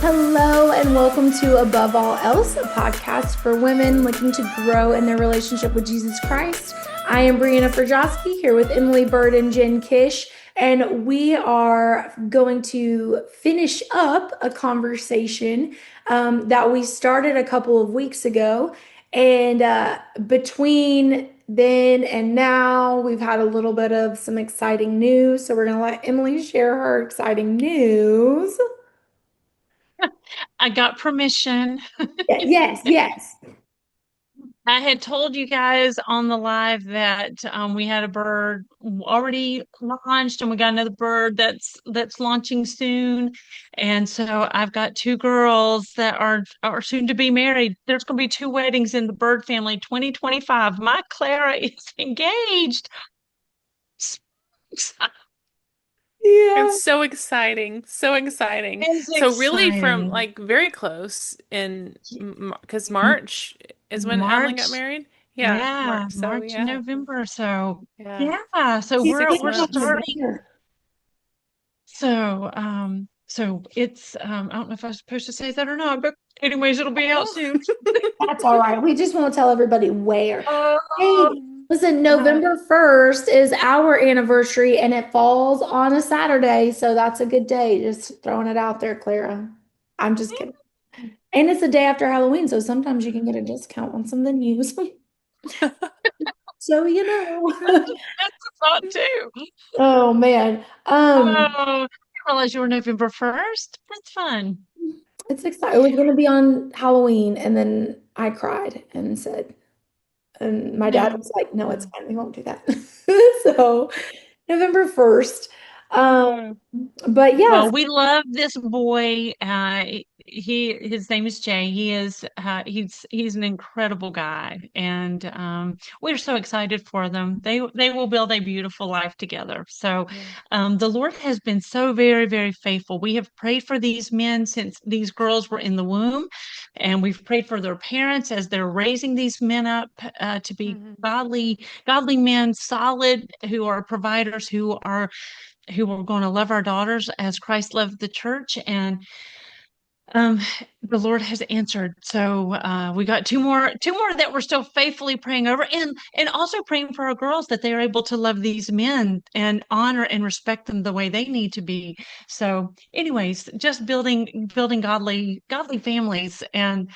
Hello, and welcome to Above All Else, a podcast for women looking to grow in their relationship with Jesus Christ. I am Brianna Frajowski here with Emily Bird and Jen Kish, and we are going to finish up a conversation that we started a couple of weeks ago. And between then and now, we've had a little bit of some exciting news. So we're going to let Emily share her exciting news. I got permission. Yes, yes. I had told you guys on the live that we had a bird already launched, and we got another bird that's launching soon. And so I've got two girls that are soon to be married. There's going to be two weddings in the bird family 2025. My Clara is engaged. Yeah. It's so exciting. So exciting. It's So really from exciting. like very close in because March is when Adeline got March, married. Yeah, yeah, March. So March and yeah. November. So Yeah. yeah, so He's we're 6 months. starting. So it's I don't know if I was supposed to say that or not, but anyways, it'll be out Oh. soon. That's all right. We just won't tell everybody where. Hey, Oh, listen, uh, November 1st is our anniversary and it falls on a Saturday. So that's a good day. Just throwing it out there, Clara. I'm just kidding. And it's the day after Halloween. So sometimes you can get a discount on some of the news. So, you know. that's a thought too. Oh, man. Oh, I didn't realize you were November 1st. That's fun. It's exciting. It was going to be on Halloween. And then I cried and said, and my dad No. was like, no, it's No. fine. We won't do that. So November 1st. Um, Oh. but yes, Well, we love this boy. His name is Jay. He's an incredible guy, and we're so excited for them. They will build a beautiful life together. So, Yeah. the Lord has been so very, very faithful. We have prayed for these men since these girls were in the womb, and we've prayed for their parents as they're raising these men up to be Mhm. godly men, solid, who are providers, who are going to love our daughters as Christ loved the church. And um, the Lord has answered. So we got two more that we're still faithfully praying over, and also praying for our girls that they are able to love these men and honor and respect them the way they need to be. So, anyways, just building godly families, and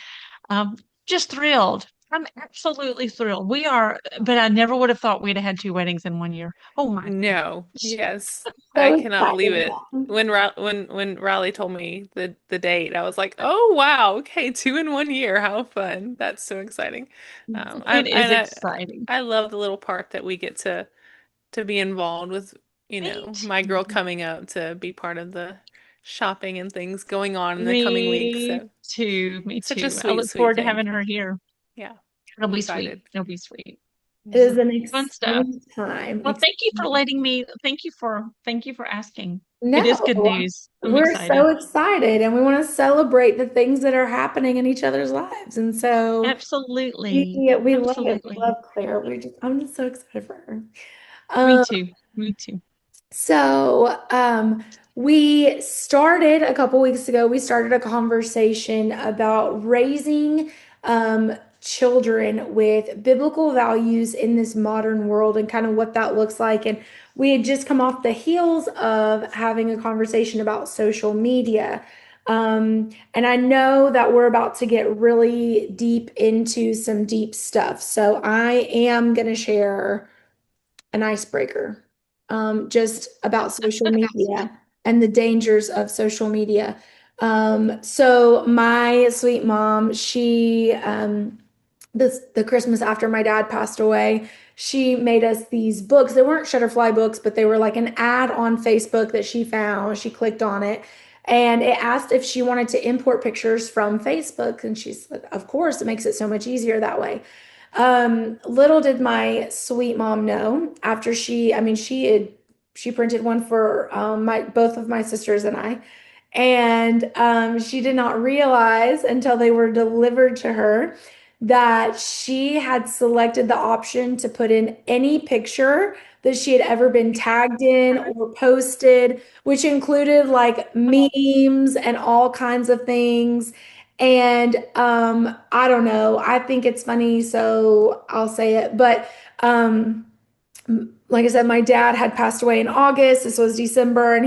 um, just thrilled. I'm absolutely thrilled. We are, but I never would have thought we'd have had two weddings in 1 year. Oh my No. gosh. Yes. I so cannot believe excited. it. When Riley told me the date, I was like, "Oh wow, okay, two in 1 year. How fun." That's so exciting. It is I exciting. I love the little part that we get to be involved with, Me my girl too. coming up to be part of the shopping and things going on in the coming weeks. Me So too. Me such a too. I sweet, look sweet forward to thing. having her here. Yeah, It'll I'm be sweet. excited. It'll be sweet. It is Mhm. an Fun stuff. exciting time. Well, thank you for asking. It is good No, news. I'm we're so excited. excited and we want to celebrate the things that are happening in each other's lives. And so Absolutely. we love it. We Absolutely. love Claire. I'm just so excited for her. Me Um, too. Me too. So, we started a couple weeks ago, we started a conversation about raising children with biblical values in this modern world and kind of what that looks like. And we had just come off the heels of having a conversation about social media. And I know that we're about to get really deep into some deep stuff. So I am going to share an icebreaker, just about social media and the dangers of social media. So my sweet mom, the Christmas after my dad passed away, she made us these books. They weren't Shutterfly books, but they were like an ad on Facebook that she found. She clicked on it. And it asked if she wanted to import pictures from Facebook. And she said, of course, it makes it so much easier that way. Little did my sweet mom know after I mean, she printed one for my both of my sisters and I, and she did not realize until they were delivered to her that she had selected the option to put in any picture that she had ever been tagged in or posted, which included like memes and all kinds of things. And I don't know. I think it's funny, so I'll say it. But like I said, my dad had passed away in August. This was December, and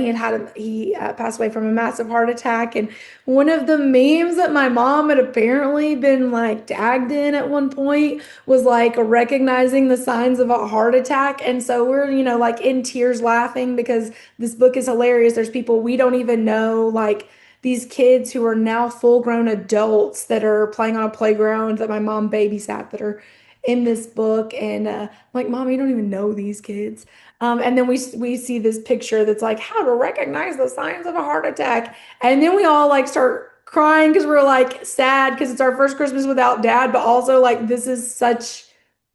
he passed away from a massive heart attack. And one of the memes that my mom had apparently been like tagged in at one point was like recognizing the signs of a heart attack. And so we're, like in tears laughing because this book is hilarious. There's people we don't even know, like these kids who are now full grown adults that are playing on a playground that my mom babysat that are in this book. And I'm like, Mom, you don't even know these kids. And then we see this picture that's like how to recognize the signs of a heart attack. And then we all like start crying because we're like sad because it's our first Christmas without dad, but also like this is such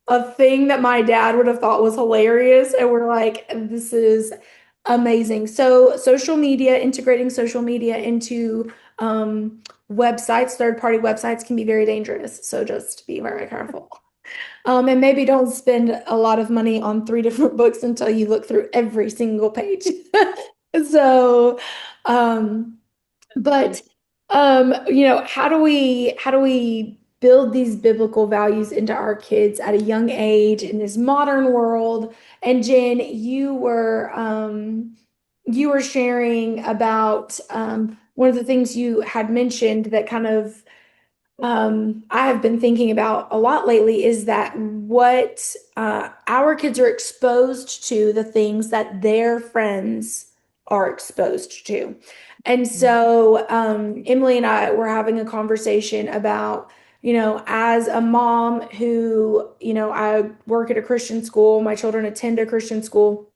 a thing that my dad would have thought was hilarious. And we're like, this is amazing. So integrating social media into websites, third-party websites can be very dangerous. So just be very careful. And maybe don't spend a lot of money on three different books until you look through every single page. So, um, but how do we build these biblical values into our kids at a young age in this modern world? And Jen, you were sharing about one of the things you had mentioned that kind of I have been thinking about a lot lately is that what our kids are exposed to, the things that their friends are exposed to. And so Emily and I were having a conversation about, as a mom who, I work at a Christian school, my children attend a Christian school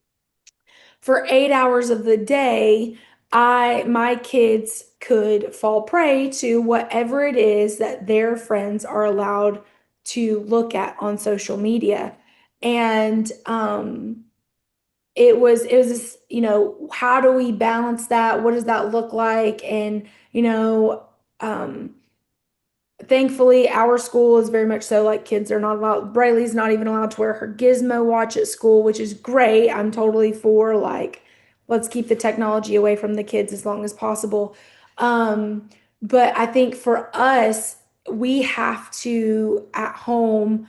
for 8 hours of the day, my kids could fall prey to whatever it is that their friends are allowed to look at on social media. And it was this, how do we balance that? What does that look like? And um thankfully, our school is very much so like kids are not allowed. Braylee's not even allowed to wear her gizmo watch at school, which is great. I'm totally for like, let's keep the technology away from the kids as long as possible. Um, but I think for us, we have to at home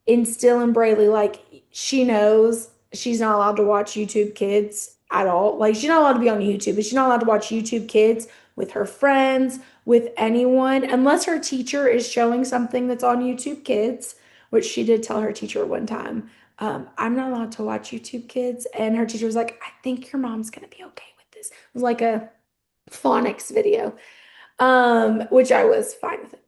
instill in Braylee, like she knows she's not allowed to watch YouTube Kids at all. Like she's not allowed to be on YouTube, but she's not allowed to watch YouTube Kids with her friends, with anyone, unless her teacher is showing something that's on YouTube Kids, which she did tell her teacher one time. I'm not allowed to watch YouTube Kids. And her teacher was like, I think your mom's gonna be okay with this. It was like a phonics video, which I was fine with it.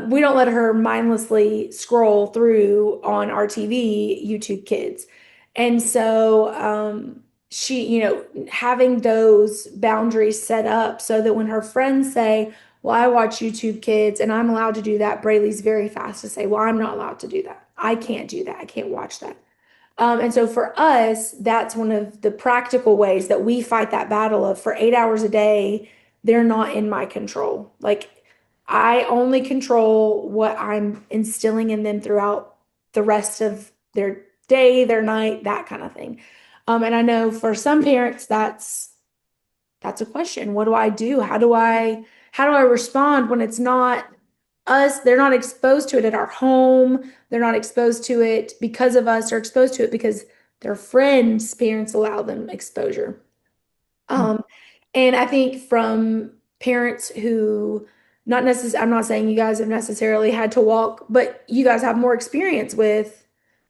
We don't let her mindlessly scroll through on our TV YouTube Kids. And so she, having those boundaries set up so that when her friends say, well, I watch YouTube Kids and I'm allowed to do that, Braylee's very fast to say, well, I'm not allowed to do that. I can't do that. I can't watch that. And so for us, that's one of the practical ways that we fight that battle of for 8 hours a day, they're not in my control. Like I only control what I'm instilling in them throughout the rest of their day, their night, that kind of thing. And I know for some parents, that's a question. What do I do? How do I respond when it's not us? They're not exposed to it at our home. They're not exposed to it because of us. They're exposed to it because their friends' parents allow them exposure. Um, and I think from parents who not necessarily, I'm not saying you guys have necessarily had to walk, but you guys have more experience with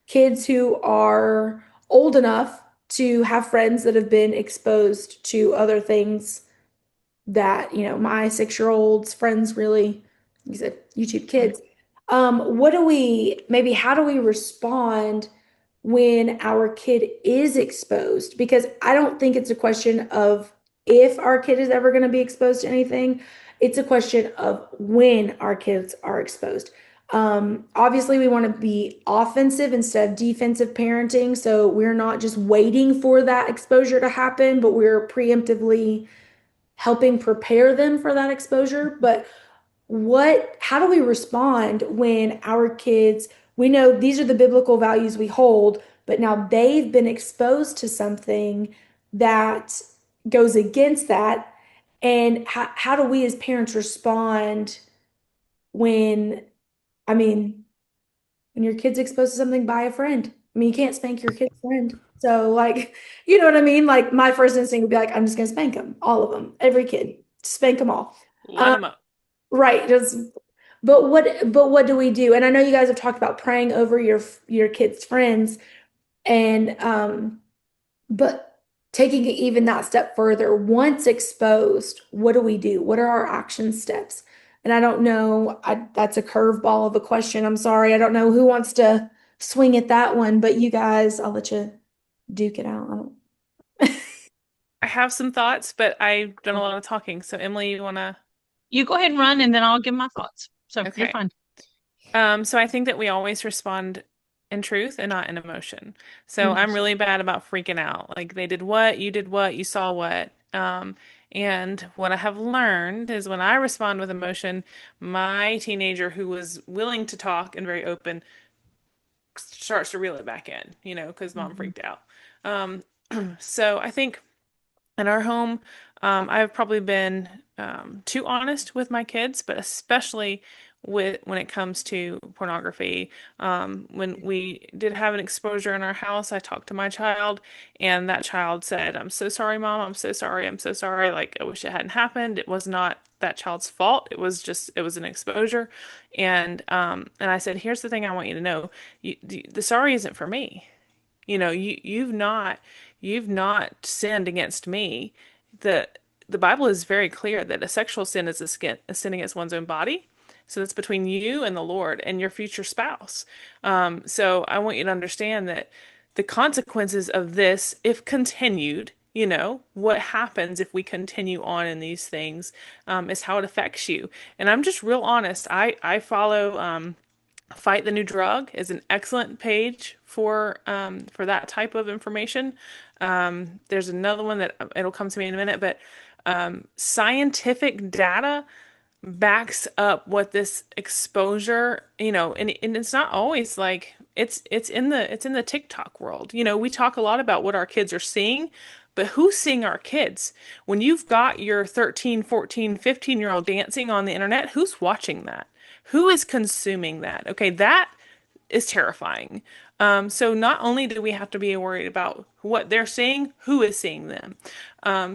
kids who are old enough to have friends that have been exposed to other things that, my 6-year-old's friends really, you said YouTube Kids. Maybe how do we respond when our kid is exposed? Because I don't think it's a question of if our kid is ever going to be exposed to anything. It's a question of when our kids are exposed. Obviously, we want to be offensive instead of defensive parenting. So we're not just waiting for that exposure to happen, but we're preemptively helping prepare them for that exposure. But how do we respond when our kids, we know these are the biblical values we hold, but now they've been exposed to something that goes against that. And how do we as parents respond when, I mean, when your kid's exposed to something by a friend? I mean, you can't spank your kid's friend. So, like, you know what I mean? Like, my first instinct would be like, I'm just gonna spank them, all of them, every kid, spank them all. Light Um, them up. right. Just, but what do we do? And I know you guys have talked about praying over your kids' friends, and but taking it even that step further, once exposed, what do we do? What are our action steps? And I don't know, that's a curveball of a question. I'm sorry. I don't know who wants to swing at that one, but you guys, I'll let you duke it out. I have some thoughts, but I've done a lot of talking. So Emily, you wanna? You go ahead and run, and then I'll give my thoughts. So you're Okay. fine. So I think that we always respond in truth and not in emotion. So I'm Mm. really bad about freaking out. Like they did what, you saw what. And what I have learned is when I respond with emotion, my teenager who was willing to talk and very open starts to reel it back in, because mom Mhm. freaked out. Um, so I think in our home, I've probably been too honest with my kids, but especially when it comes to pornography. When we did have an exposure in our house, I talked to my child, and that child said, "I'm so sorry, Mom. I'm so sorry. I'm so sorry. Like, I wish it hadn't happened. It was not that child's fault. It was an exposure." And I said, "Here's the thing I want you to know. The sorry isn't for me. You've not sinned against me. The the Bible is very clear that a sexual sin is a sin against one's own body. So that's between you and the Lord and your future spouse. So I want you to understand that the consequences of this, if continued, what happens if we continue on in these things, is how it affects you. And I'm just real honest. I follow Fight the New Drug is an excellent page for that type of information. There's another one that it'll come to me in a minute, but scientific data backs up what this exposure, and it's not always like it's in the TikTok world. We talk a lot about what our kids are seeing, but who's seeing our kids? When you've got your 13, 14, 15-year-old dancing on the internet, who's watching that? Who is consuming that? Okay, that is terrifying. So not only do we have to be worried about what they're seeing, who is seeing them.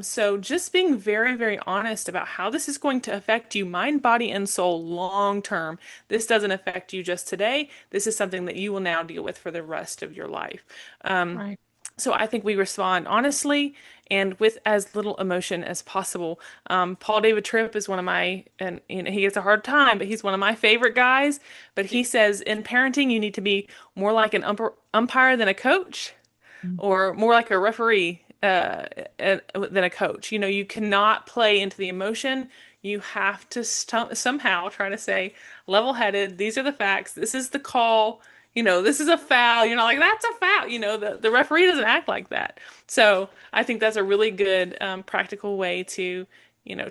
So just being very, very honest about how this is going to affect you, mind, body, and soul long term. This doesn't affect you just today. This is something that you will now deal with for the rest of your life. Right. So I think we respond honestly and with as little emotion as possible. Paul David Tripp is one of my, and he gets a hard time, but he's one of my favorite guys. But he says in parenting, you need to be more like an umpire than a coach, or more like a referee than a coach. You cannot play into the emotion. You have to somehow try to say, level-headed, these are the facts, this is the call, this is a foul. You're not like, that's a foul. The referee doesn't act like that. So I think that's a really good practical way to,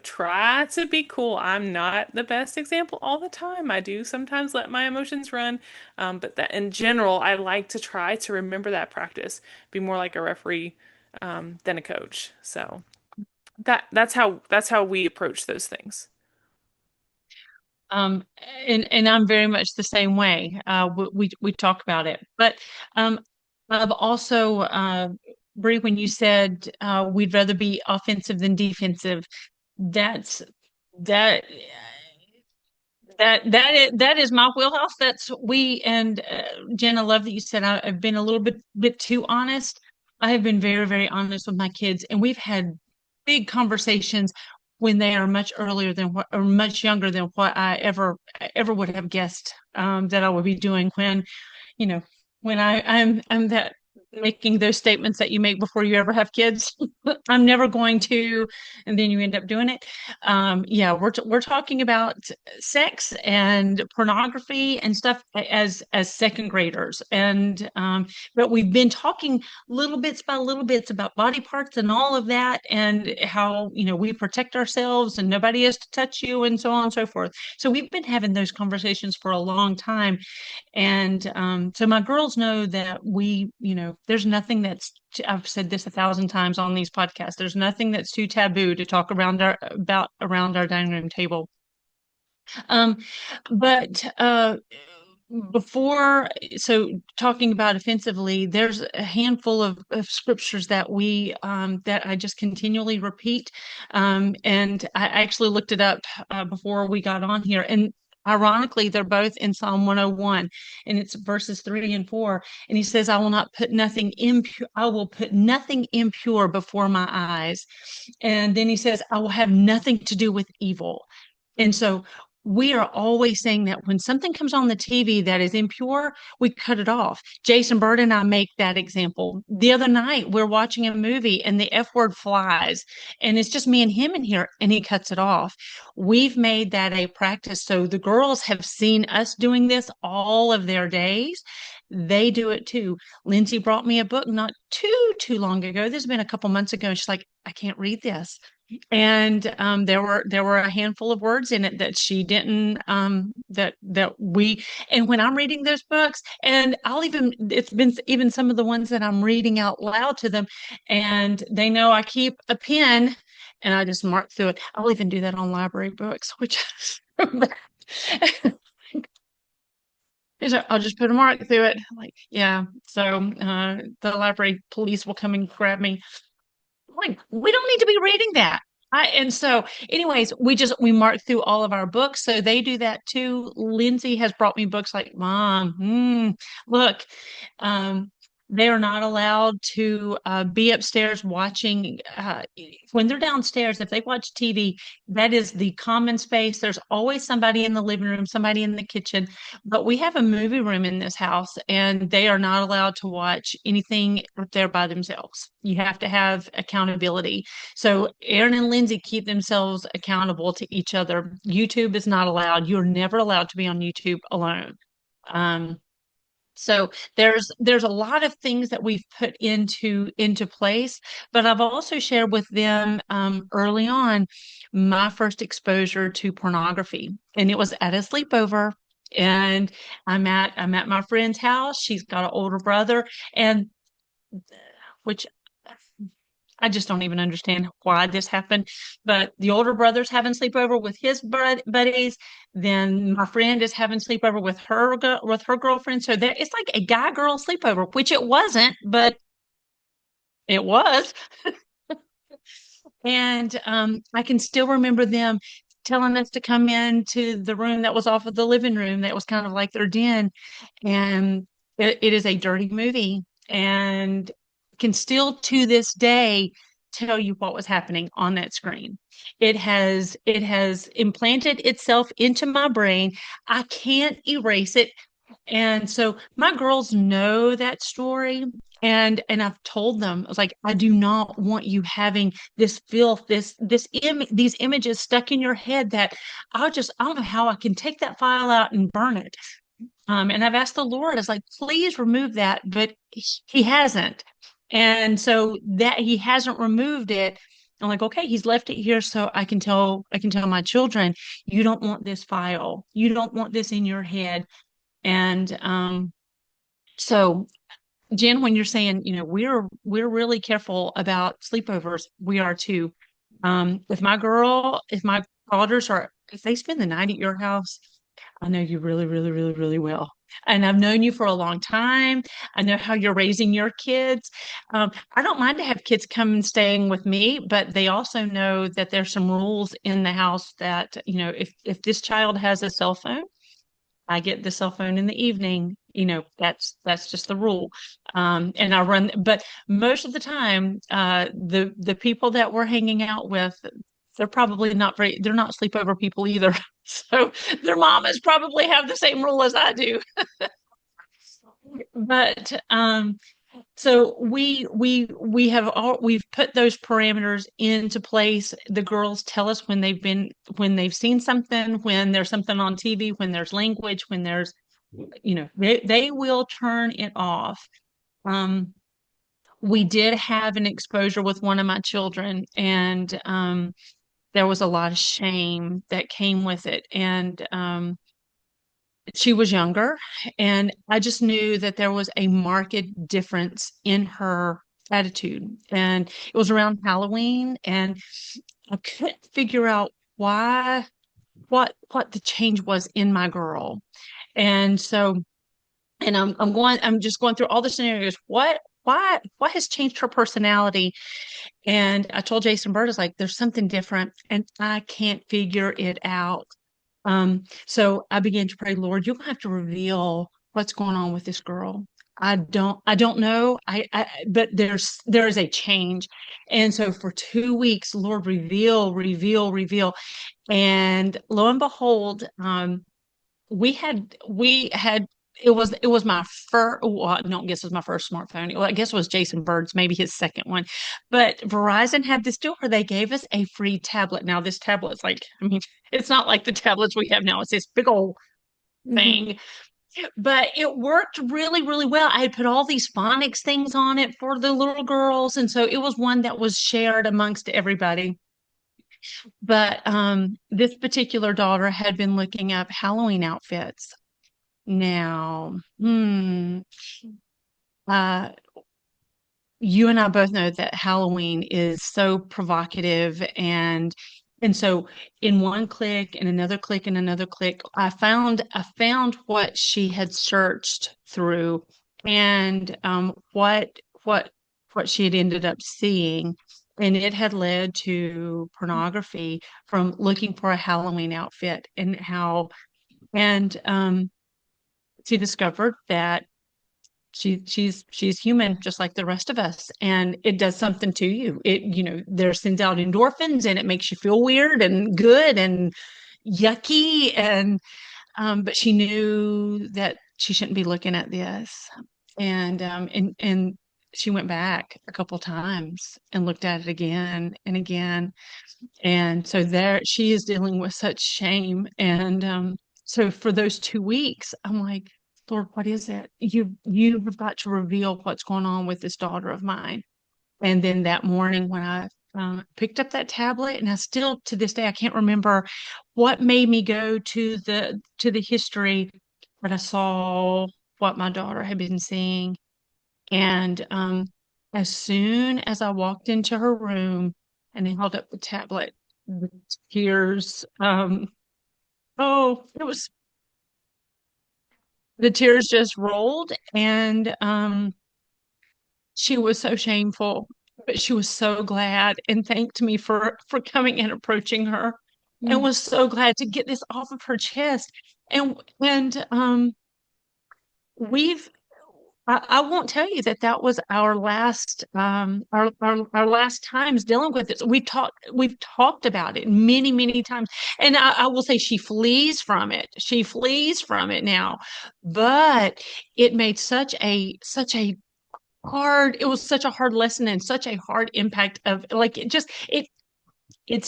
try to be cool. I'm not the best example all the time. I do sometimes let my emotions run. But that in general, I like to try to remember that practice, be more like a referee than a coach. So that's how we approach those things. Um, and I'm very much the same way. We talk about it, but I've also Bree, when you said we'd rather be offensive than defensive, that's that that is my wheelhouse. That's we and Jen, I love that you said I've been a little bit too honest. I have been very, very honest with my kids, and we've had big conversations when they are much earlier than what or much younger than what I ever would have guessed that I would be doing when, you know, when I'm that making those statements that you make before you ever have kids. I'm never going to, and then you end up doing it. Yeah, we're talking about sex and pornography and stuff as second graders, and but we've been talking little bits by little bits about body parts and all of that, and how we protect ourselves and nobody has to touch you and so on and so forth. So we've been having those conversations for a long time, and so my girls know that there's nothing I've said this 1,000 times on these podcasts. There's nothing that's too taboo to talk around our dining room table. Um, but before, so talking about offensively, there's a handful of scriptures that I just continually repeat. And I actually looked it up before we got on here. And ironically, they're both in Psalm 101, and it's verses 3 and 4. And he says, I will put nothing impure before my eyes. And then he says, I will have nothing to do with evil. And so we are always saying that when something comes on the TV that is impure, we cut it off. Jason Bird and I make that example. The other night, we're watching a movie and the F word flies, and it's just me and him in here, and he cuts it off. We've made that a practice. So the girls have seen us doing this all of their days. They do it too. Lindsay brought me a book not too long ago. This has been a couple months ago. And she's like, I can't read this. And there were a handful of words in it that she didn't that we and when I'm reading those books, and it's been even some of the ones that I'm reading out loud to them, and they know I keep a pen and I just mark through it. I'll even do that on library books, which I'll just put a mark through it. Like, yeah. So the library police will come and grab me. Like, we don't need to be reading that. And so, anyways, we mark through all of our books. So they do that too. Lindsay has brought me books like, Mom, look, um, they are not allowed to be upstairs watching. When they're downstairs, if they watch TV, that is the common space. There's always somebody in the living room, somebody in the kitchen. But we have a movie room in this house, and they are not allowed to watch anything up there by themselves. You have to have accountability. So Aaron and Lindsay keep themselves accountable to each other. YouTube is not allowed. You're never allowed to be on YouTube alone. So there's a lot of things that we've put into place, but I've also shared with them early on my first exposure to pornography, and it was at a sleepover. And I'm at my friend's house. She's got an older brother, and which I just don't even understand why this happened. But the older brother's having sleepover with his buddies. Then my friend is having sleepover with her girlfriend. So it's like a guy girl sleepover, which it wasn't, but it was. And I can still remember them telling us to come into the room that was off of the living room that was kind of like their den. And it is a dirty movie, and can still to this day tell you what was happening on that screen. It has implanted itself into my brain. I can't erase it. And so my girls know that story. And I've told them, I was like, I do not want you having this filth, these images stuck in your head that I don't know how I can take that file out and burn it. And I've asked the Lord, I was like, please remove that, but he hasn't. And so that he hasn't removed it. I'm like, okay, he's left it here so I can tell my children, you don't want this file. You don't want this in your head. And so Jen, when you're saying, we're really careful about sleepovers, we are too. If my daughters if they spend the night at your house, I know you really, really, really, really well. And I've known you for a long time. I know how you're raising your kids. I don't mind to have kids come and staying with me, but they also know that there's some rules in the house that, if this child has a cell phone, I get the cell phone in the evening. That's just the rule. And I run, but most of the time, the people that we're hanging out with, they're probably they're not sleepover people either. So their mamas probably have the same rule as I do. But So we've put those parameters into place. The girls tell us when they've seen something, when there's something on TV, when there's language, when there's, they will turn it off. Um, we did have an exposure with one of my children, and there was a lot of shame that came with it. And she was younger, and I just knew that there was a marked difference in her attitude. And it was around Halloween, and I couldn't figure out why, what the change was in my girl. And so, and I'm just going through all the scenarios. What has changed her personality? And I told Jason Bird, is like, there's something different, and I can't figure it out. So I began to pray, Lord, you're gonna have to reveal what's going on with this girl. I don't know. But there is a change. And so for 2 weeks, Lord, reveal, reveal, reveal. And lo and behold, we had it was my first, well, I don't guess it was my first smartphone. Well, I guess it was Jason Bird's, maybe his second one. But Verizon had this deal where they gave us a free tablet. Now, this tablet's like, I mean, it's not like the tablets we have now. It's this big old Mhm. thing, but it worked really, really well. I had put all these phonics things on it for the little girls. And so it was one that was shared amongst everybody. But this particular daughter had been looking up Halloween outfits. Now, uh, you and I both know that Halloween is so provocative, and so in one click and another click and another click, I found what she had searched through, and what she had ended up seeing, and it had led to pornography from looking for a Halloween outfit. And she discovered that she's human just like the rest of us, and it does something to you. There sends out endorphins, and it makes you feel weird and good and yucky. And but she knew that she shouldn't be looking at this. And she went back a couple times and looked at it again and again. And so there she is dealing with such shame. And so for those 2 weeks, I'm like, Lord, what is it? You've got to reveal what's going on with this daughter of mine. And then that morning when I picked up that tablet, and I still to this day I can't remember what made me go to the history, but I saw what my daughter had been seeing. And as soon as I walked into her room and I held up the tablet, the tears, oh, it was the tears just rolled. And she was so shameful, but she was so glad and thanked me for coming and approaching her, and Mm. was so glad to get this off of her chest. And we've I won't tell you that that was our last times dealing with this. We've talked about it many, many times. And I will say she flees from it. She flees from it now. But it made such a hard, it was such a hard lesson and such a hard impact of, like, it's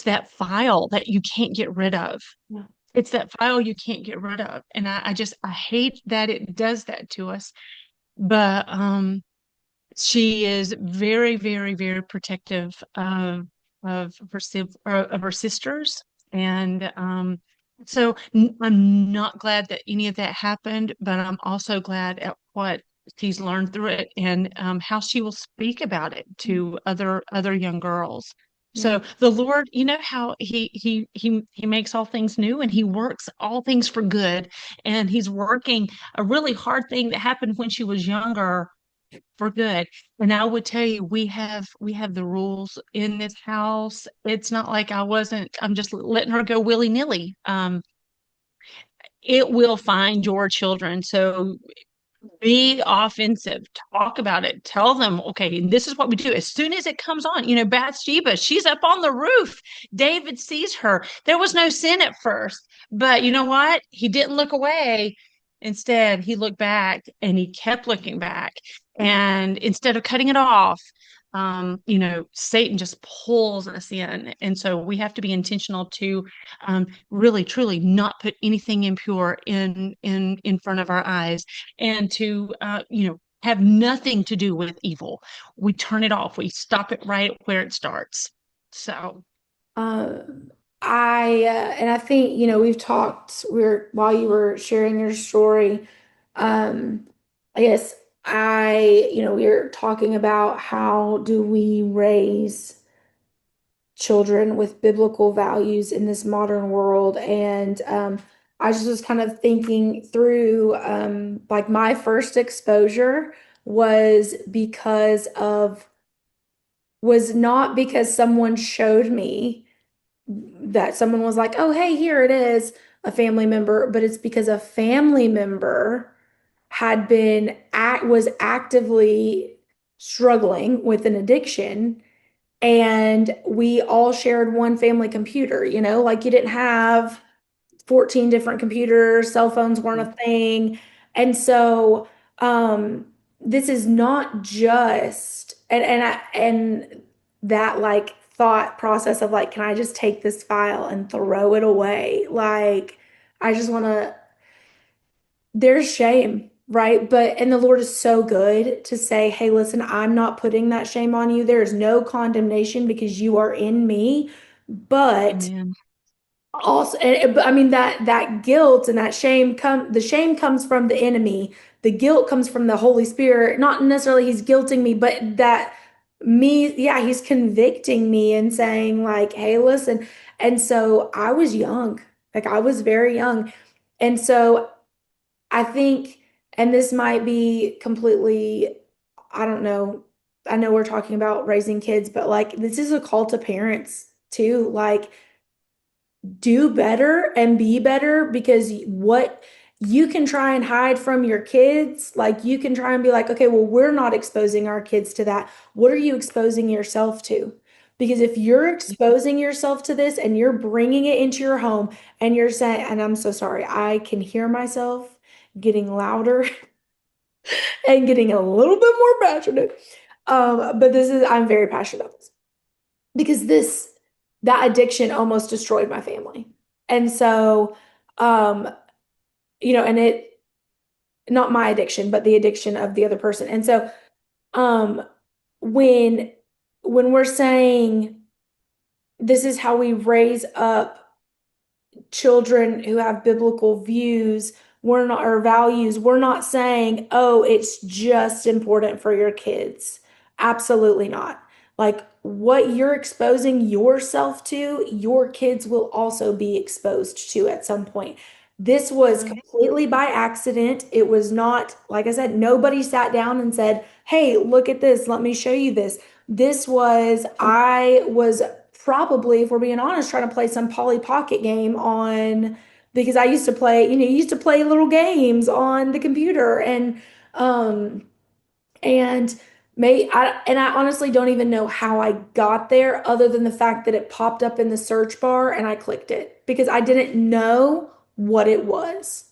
that file that you can't get rid of. Yeah. It's that file you can't get rid of. And I hate that it does that to us. But she is very, very, very protective of her sisters. And so I'm not glad that any of that happened, but I'm also glad at what she's learned through it, and how she will speak about it to other young girls. Yeah. So the Lord, you know how he makes all things new, and he works all things for good, and he's working a really hard thing that happened when she was younger for good. And I would tell you, we have the rules in this house. It's not like I'm just letting her go willy-nilly. It will find your children. So be offensive, talk about it, tell them, okay, this is what we do. As soon as it comes on, Bathsheba, she's up on the roof. David sees her. There was no sin at first, but you know what? He didn't look away. Instead, he looked back and he kept looking back. And instead of cutting it off, Satan just pulls us in. And so we have to be intentional to really, truly not put anything impure in front of our eyes, and to have nothing to do with evil. We turn it off. We stop it right where it starts. So, Um, and I think, we've talked, while you were sharing your story, um, I guess we were talking about how do we raise children with biblical values in this modern world. And I just was kind of thinking through, like my first exposure was was not because someone showed me, that someone was like, oh, hey, here it is, a family member, but it's because a family member was actively struggling with an addiction, and we all shared one family computer, like you didn't have 14 different computers, cell phones weren't a thing. And so this is not just and that like thought process of like, can I just take this file and throw it away? Like I just want to, there's shame, right? And the Lord is so good to say, hey, listen, I'm not putting that shame on you. There is no condemnation because you are in me. But amen. also, but I mean that guilt and that the shame comes from the enemy. The guilt comes from the Holy Spirit. Not necessarily he's guilting me, but yeah, he's convicting me and saying like, hey, listen. And so I was young, like I was very young. And so I think, and this might be completely, I don't know. I know we're talking about raising kids, but like this is a call to parents too. Like, do better and be better, because what you can try and hide from your kids, like you can try and be like, okay, well, we're not exposing our kids to that. What are you exposing yourself to? Because if you're exposing yourself to this and you're bringing it into your home and you're saying, and I'm so sorry, I can hear myself getting louder and getting a little bit more passionate. But I'm very passionate about this because that addiction almost destroyed my family. And so, um, and it, not my addiction, but the addiction of the other person. And so, um, when, when we're saying this is how we raise up children who have biblical views, we're not, or values, we're not saying, oh, it's just important for your kids. Absolutely not. Like what you're exposing yourself to, your kids will also be exposed to at some point. This was Mhm. completely by accident. It was not, like I said, nobody sat down and said, hey, look at this. Let me show you this. I was probably, if we're being honest, trying to play some Polly Pocket game on, because I used to play, used to play little games on the computer, um and I honestly don't even know how I got there other than the fact that it popped up in the search bar and I clicked it because I didn't know what it was.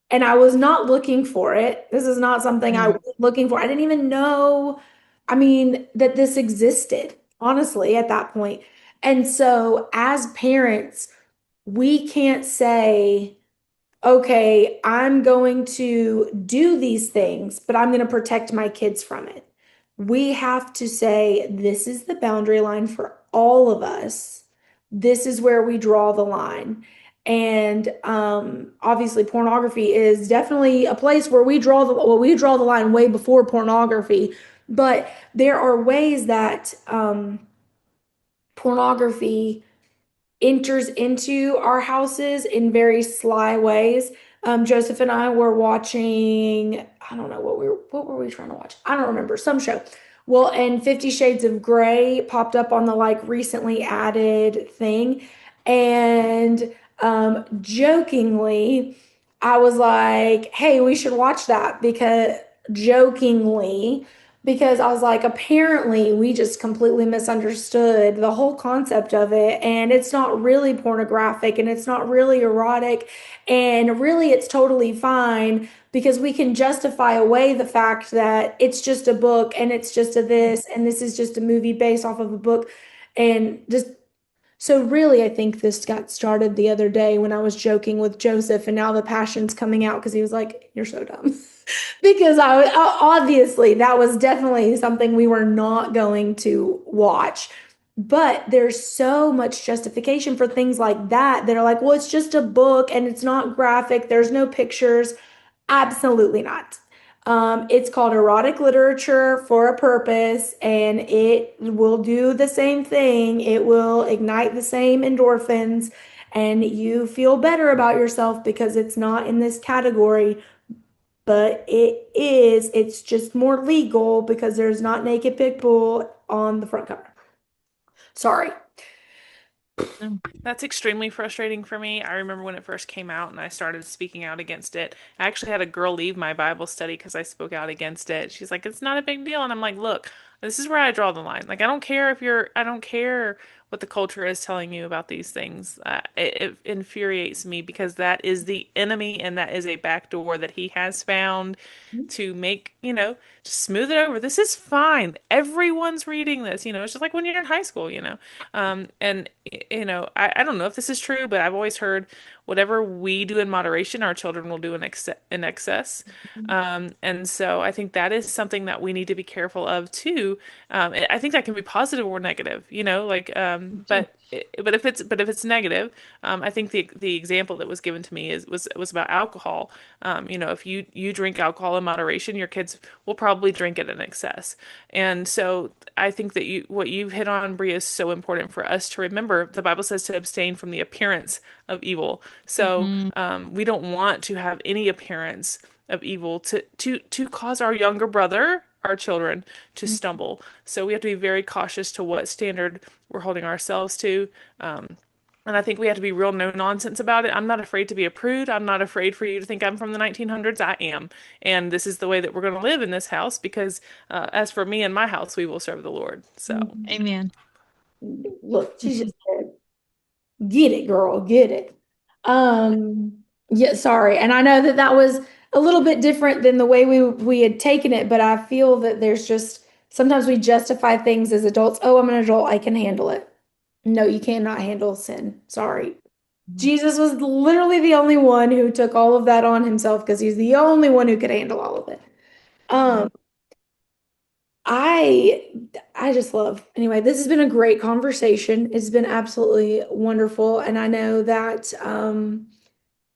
And I was not looking for it. This is not something I Yeah. was looking for. I didn't even know, I mean, that this existed, honestly, at that point. And so, as parents, we can't say, okay, I'm going to do these things, but I'm going to protect my kids from it. We have to say, this is the boundary line for all of us. This is where we draw the line. And obviously, pornography is definitely a place where we draw the line way before pornography. But there are ways that pornography enters into our houses in very sly ways. Joseph and I were watching, I don't know what were we trying to watch? I don't remember, some show. Well, and 50 Shades of Grey popped up on the like recently added thing. And jokingly, I was like, hey, we should watch that because jokingly, because I was like, apparently we just completely misunderstood the whole concept of it. And it's not really pornographic and it's not really erotic. And really, it's totally fine because we can justify away the fact that it's just a book and it's just a this and this is just a movie based off of a book. And just so really, I think this got started the other day when I was joking with Joseph, and now the passion's coming out because he was like, "You're so dumb." Because obviously that was definitely something we were not going to watch. But there's so much justification for things like that that are like, well, it's just a book and it's not graphic, there's no pictures. Absolutely not. It's called erotic literature for a purpose, and it will do the same thing. It will ignite the same endorphins, and you feel better about yourself because it's not in this category, but it is. It's just more legal because there's not naked people on the front cover. Sorry. Mm. That's extremely frustrating for me. I remember when it first came out and I started speaking out against it. I actually had a girl leave my Bible study because I spoke out against it. She's like, "It's not a big deal." And I'm like, "Look, this is where I draw the line. Like, I don't care what the culture is telling you about these things. It infuriates me because that is the enemy and that is a backdoor that he has found to make, just smooth it over. This is fine. Everyone's reading this, it's just like when you're in high school, and I don't know if this is true, but I've always heard whatever we do in moderation, our children will do in excess. And so I think that is something that we need to be careful of too. I think that can be positive or negative, but if it's negative, I think the example that was given to me was about alcohol. If you drink alcohol in moderation, your kids will probably drink it in excess. And so I think that what you've hit on, Bria, is so important for us to remember. The Bible says to abstain from the appearance of evil. So Mhm. we don't want to have any appearance of evil to cause our younger brother, our children, to stumble. So we have to be very cautious to what standard we're holding ourselves to. And I think we have to be real no nonsense about it. I'm not afraid to be a prude. I'm not afraid for you to think I'm from the 1900s. I am. And this is the way that we're going to live in this house because as for me and my house, we will serve the Lord. So, Amen. Look, she just said, get it, girl, get it. Yeah, sorry. And I know that that was a little bit different than the way we had taken it, but I feel that there's just sometimes we justify things as adults. Oh, I'm an adult, I can handle it. No, you cannot handle sin. Sorry. Mhm. Jesus was literally the only one who took all of that on himself because he's the only one who could handle all of it. Um, I I just love. Anyway, this has been a great conversation. It's been absolutely wonderful, and I know that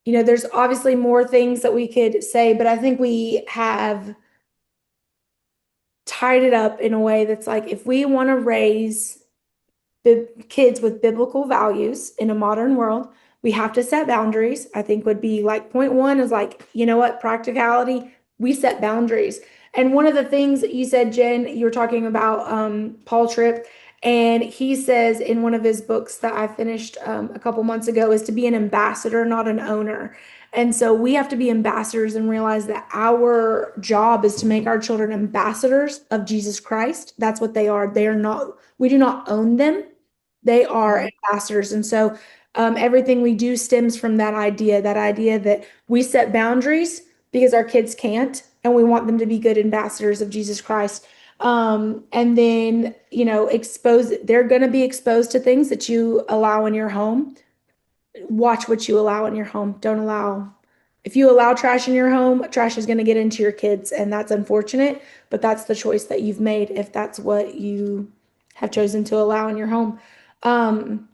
there's obviously more things that we could say, but I think we have tied it up in a way that's like if we want to raise kids with biblical values in a modern world, we have to set boundaries. I think would be like point one is like, you know what, practicality, we set boundaries. And one of the things that you said, Jen, you were talking about Paul Tripp, and he says in one of his books that I finished a couple months ago is to be an ambassador, not an owner. And so we have to be ambassadors and realize that our job is to make our children ambassadors of Jesus Christ. That's what they are. They are not, we do not own them. They are Mhm. ambassadors. And so everything we do stems from that idea that we set boundaries because our kids can't, and we want them to be good ambassadors of Jesus Christ. And then, they're going to be exposed to things that you allow in your home. Watch what you allow in your home. Don't allow, if you allow trash in your home, trash is going to get into your kids, and that's unfortunate, but that's the choice that you've made if that's what you have chosen to allow in your home. Um,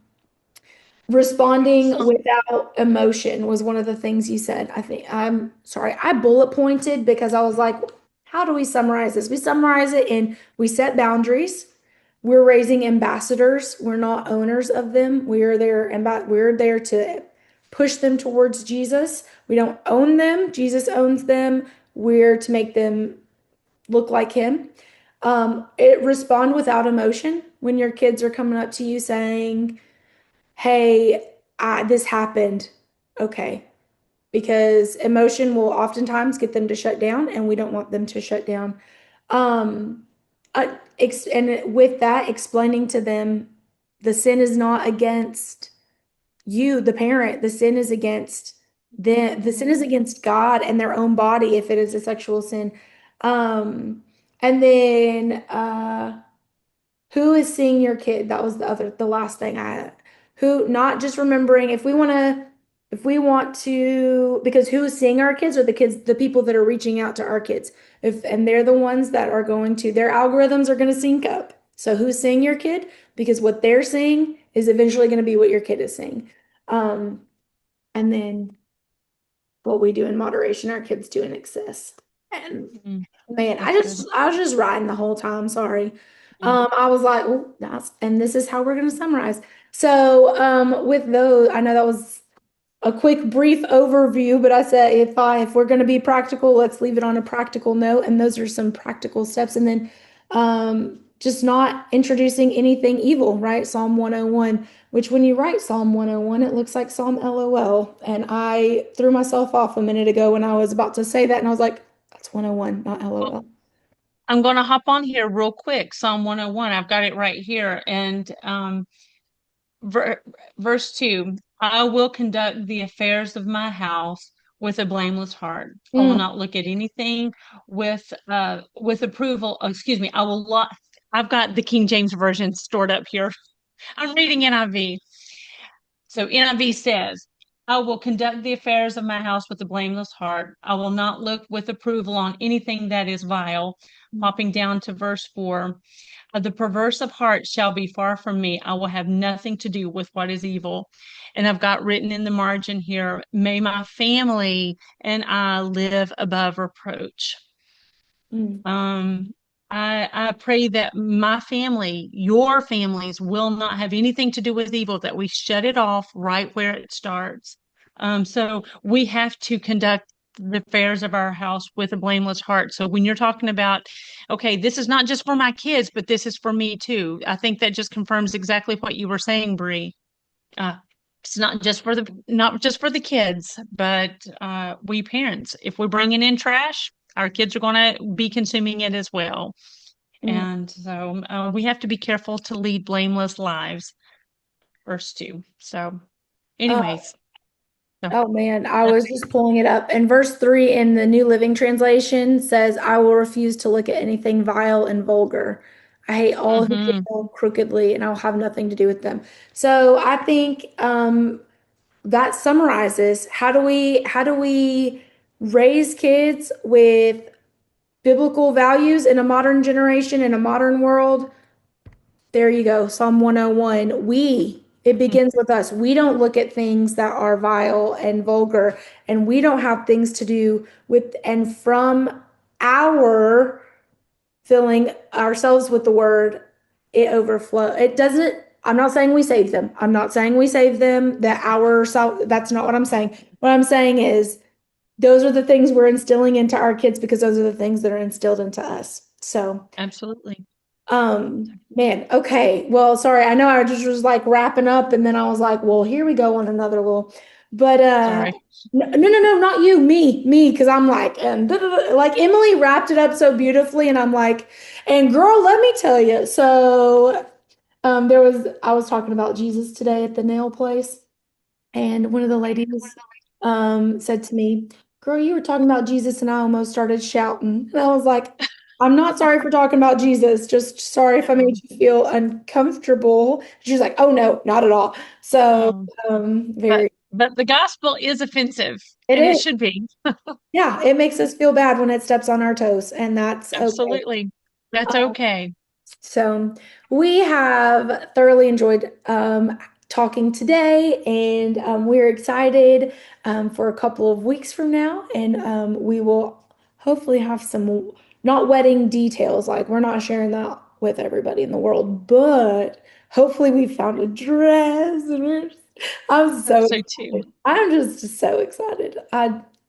Responding So, without emotion was one of the things you said. I think, I'm sorry, I bullet pointed because I was like, how do we summarize this? We summarize it in we set boundaries. We're raising ambassadors. We're not owners of them. We're there to push them towards Jesus. We don't own them. Jesus owns them. We're to make them look like him. It respond without emotion when your kids are coming up to you saying, hey, this happened. Okay. Because emotion will oftentimes get them to shut down, and we don't want them to shut down. And with that, explaining to them the sin is not against you, the parent. The sin is against them. The sin is against God and their own body if it is a sexual sin. Um, and then who is seeing your kid? That was the last thing I had. Who, not just remembering if we want to, because who is seeing our kids are the kids, the people that are reaching out to our kids. And they're the ones that are going to, their algorithms are going to sync up. So who's seeing your kid? Because what they're seeing is eventually going to be what your kid is seeing. Um, and then what we do in moderation, our kids do in excess. And Mm, man, that's good. I was just riding the whole time. Sorry. Mm. I was like, oh, that's, and this is how we're going to summarize. So, with those, I know that was a quick, brief overview, but I said if we're going to be practical, let's leave it on a practical note. And those are some practical steps. And then, just not introducing anything evil, right? Psalm 101, which when you write Psalm 101, it looks like Psalm LOL. And I threw myself off a minute ago when I was about to say that, and I was like, that's 101, not Well, LOL. I'm going to hop on here real quick. Psalm 101. I've got it right here. And ver verse 2, I will conduct the affairs of my house with a blameless heart. I will Mm, not look at anything with approval. Oh, excuse me. I will lot. I've got the King James version stored up here. I'm reading NIV. So NIV says, I will conduct the affairs of my house with a blameless heart. I will not look with approval on anything that is vile. Popping down to verse 4, the perverse of heart shall be far from me. I will have nothing to do with what is evil. And I've got written in the margin here, may my family and I live above reproach. mm, Um, I pray that my family, your families, will not have anything to do with evil, that we shut it off right where it starts. So we have to conduct the affairs of our house with a blameless heart. So when you're talking about, okay, this is not just for my kids, but this is for me too, I think that just confirms exactly what you were saying, Bree. Uh, it's not just for the kids, but we parents. If we're bringing in trash, our kids are going to be consuming it as well. mm. And so we have to be careful to lead blameless lives. Verse 2. So, Uh, anyways, so oh man, I that's was just pulling it up. And verse 3 in the New Living Translation says, I will refuse to look at anything vile and vulgar. I hate all who hmm deal crookedly, and I'll have nothing to do with them. So I think that summarizes how do we raise kids with biblical values in a modern generation, in a modern world? There you go. Psalm 101. It begins with us. We don't look at things that are vile and vulgar, and we don't have things to do with, and from our filling ourselves with the word, it overflow. It doesn't, I'm not saying we save them. I'm not saying we save them, that our self, that's not what I'm saying. What I'm saying is those are the things we're instilling into our kids because those are the things that are instilled into us. So, absolutely. man, okay. Well, sorry. I know I just was like wrapping up and then I was like, well, here we go on another little, but Sorry. no, not you, me, because I'm like, and like Emily wrapped it up so beautifully, and I'm like, and girl, let me tell you. So, I was talking about Jesus today at the nail place. And one of the ladies said to me, Girl, you were talking about Jesus, and I almost started shouting. And I was like, I'm not sorry for talking about Jesus, just sorry if I made Um, you feel uncomfortable. She's like, Oh, no, not at all. So, um, but very, but the gospel is offensive, it and it is. should be. Yeah, it makes us feel bad when it steps on our toes, and that's okay. Absolutely. That's okay. So we have thoroughly enjoyed talking today, and we're excited for a couple of weeks from now, and we will hopefully have some not wedding details, like we're not sharing that with everybody in the world, but hopefully we found a dress, and I'm Hope so so too. excited. I'm just so excited.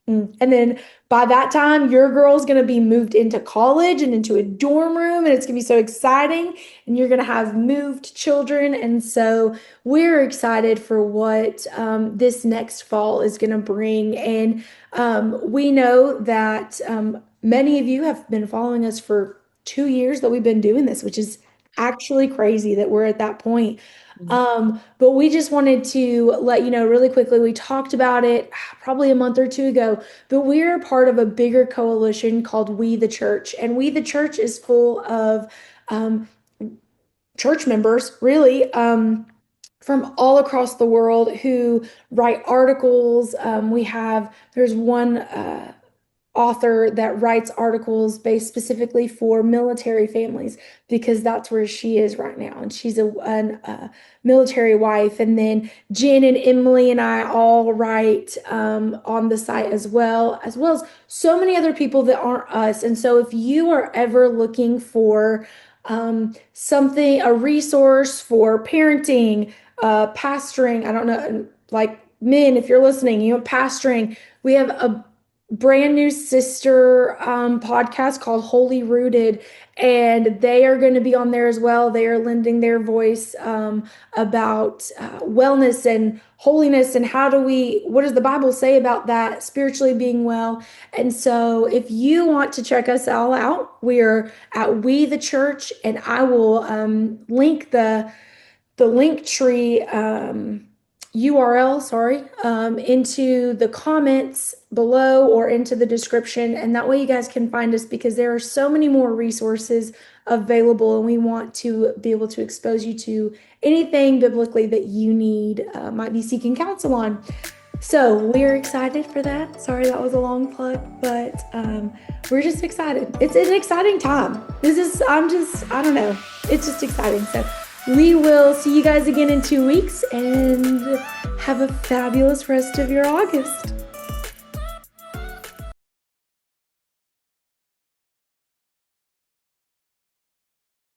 And then by that time, your girl's going to be moved into college and into a dorm room, and it's going to be so exciting. And you're going to have moved children. And so we're excited for what this next fall is going to bring. And we know that many of you have been following us for 2 years that we've been doing this, which is actually crazy that we're at that point. But we just wanted to let you know really quickly. We talked about it probably a month or two ago, but we're part of a bigger coalition called We the Church. And We the Church is full of um, church members, really, from all across the world who write articles. There's one author that writes articles based specifically for military families because that's where she is right now, and she's a military wife. And then Jen and Emily and I all write on the site as well as so many other people that aren't us. And so if you are ever looking for a resource for parenting, pastoring, I don't know, like men, if you're listening, pastoring, we have a brand new sister podcast called Holy Rooted, and they are going to be on there as well. They are lending their voice about wellness and holiness, and what does the Bible say about that, spiritually being well. And so if you want to check us all out, we're at We the Church, and I will link the link tree URL, into the comments below or into the description. And that way you guys can find us, because there are so many more resources available, and we want to be able to expose you to anything biblically that you might be seeking counsel on. So we're excited for that. Sorry, that was a long plug, but we're just excited. It's an exciting time. I don't know. It's just exciting. So we will see you guys again in 2 weeks, and have a fabulous rest of your August.